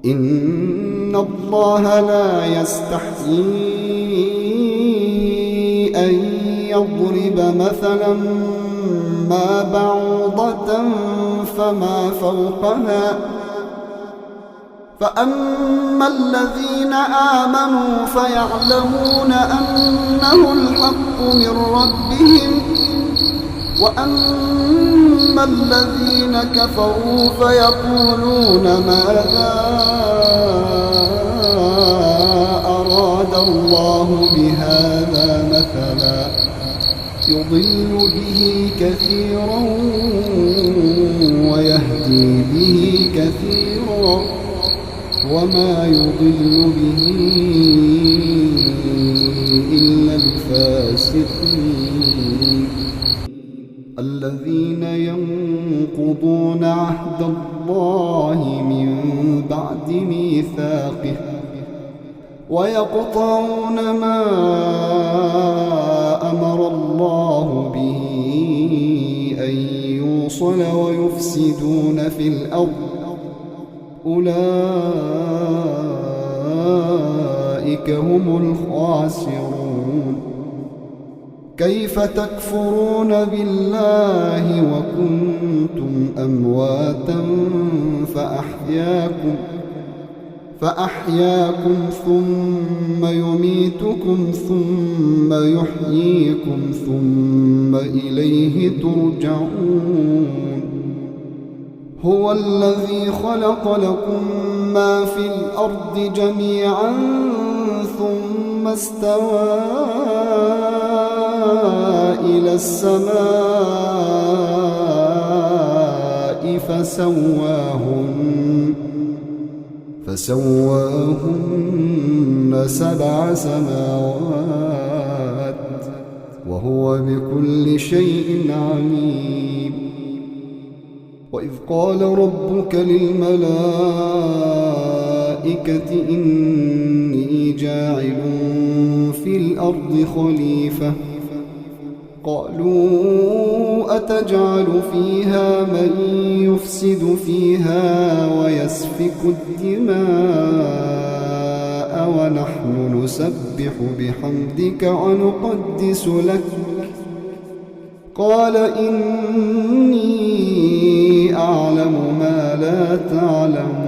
إن الله لا يستحيي أن يضرب مثلا ما بعوضة فما فوقها فأما الذين آمنوا فيعلمون أنه الحق من ربهم وأما الذين كفروا فيقولون ماذا أراد الله بهذا مثلا يضل به كثيرا ويهدي به كثيرا وما يضل به إلا الفاسقين الذين ينقضون عهد الله من بعد ميثاقه ويقطعون ما أمر الله به أن يوصل ويفسدون في الأرض أولئك هم الخاسرون كيف تكفرون بالله وكنتم أمواتا فأحياكم ثم يميتكم ثم يحييكم ثم إليه ترجعون هو الذي خلق لكم ما في الأرض جميعا ثم استوى إلى السماء فسواهن 7 سماوات وهو بكل شيء عليم وإذ قال ربك للملائكة إني جاعل في الأرض خليفة قالوا أتجعل فيها من يفسد فيها ويسفك الدماء ونحن نسبح بحمدك ونقدس لك قال إني أعلم ما لا تعلم